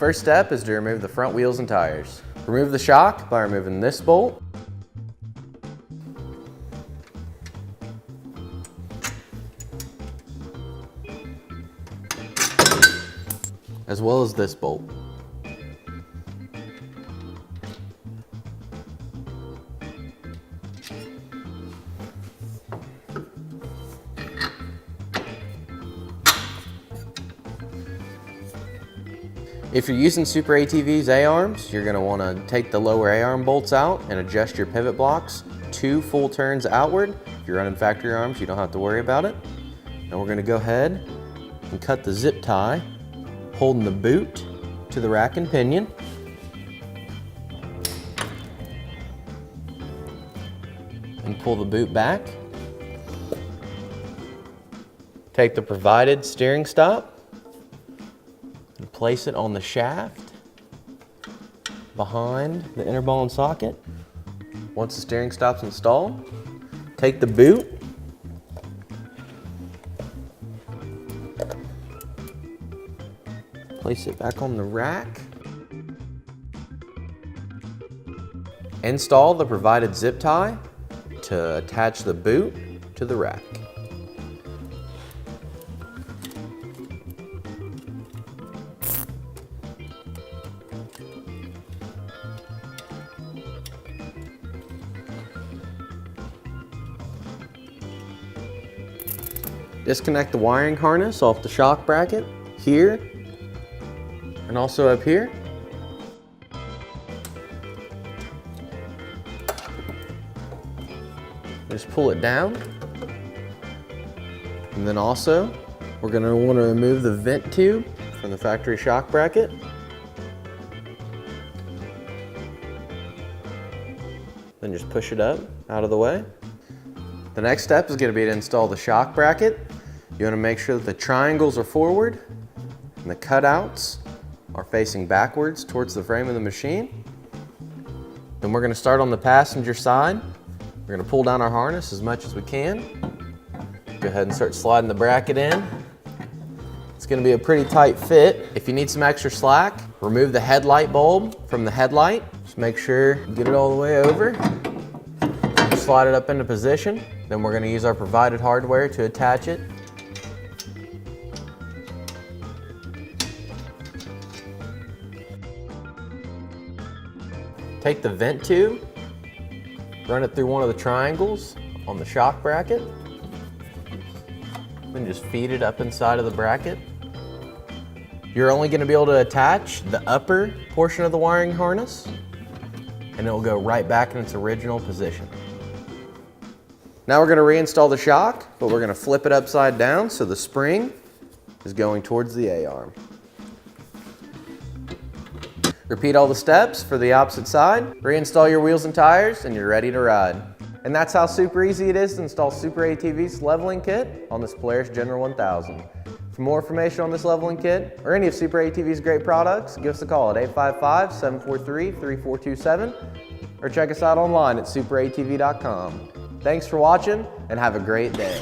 first step is to remove the front wheels and tires. Remove the shock by removing this bolt, as well as this bolt. If you're using SuperATV's A-arms, you're going to want to take the lower A-arm bolts out and adjust your pivot blocks 2 full turns outward. If you're running factory arms, you don't have to worry about it. Now we're going to go ahead and cut the zip tie, holding the boot to the rack and pinion. And pull the boot back. Take the provided steering stop and place it on the shaft behind the inner ball and socket. Once the steering stop's installed, take the boot, place it back on the rack, install the provided zip tie to attach the boot to the rack. Disconnect the wiring harness off the shock bracket here and also up here. Just pull it down. And then also, we're going to want to remove the vent tube from the factory shock bracket. Then just push it up out of the way. The next step is going to be to install the shock bracket. You want to make sure that the triangles are forward and the cutouts are facing backwards towards the frame of the machine. Then we're going to start on the passenger side. We're going to pull down our harness as much as we can. Go ahead and start sliding the bracket in. It's going to be a pretty tight fit. If you need some extra slack, remove the headlight bulb from the headlight. Just make sure you get it all the way over. Slide it up into position. Then we're going to use our provided hardware to attach it. Take the vent tube, run it through one of the triangles on the shock bracket, then just feed it up inside of the bracket. You're only going to be able to attach the upper portion of the wiring harness, and it will go right back in its original position. Now we're going to reinstall the shock, but we're going to flip it upside down so the spring is going towards the A-arm. Repeat all the steps for the opposite side. Reinstall your wheels and tires, and you're ready to ride. And that's how super easy it is to install SuperATV's leveling kit on this Polaris General 1000. For more information on this leveling kit, or any of SuperATV's great products, give us a call at 855-743-3427, or check us out online at superatv.com. Thanks for watching, and have a great day.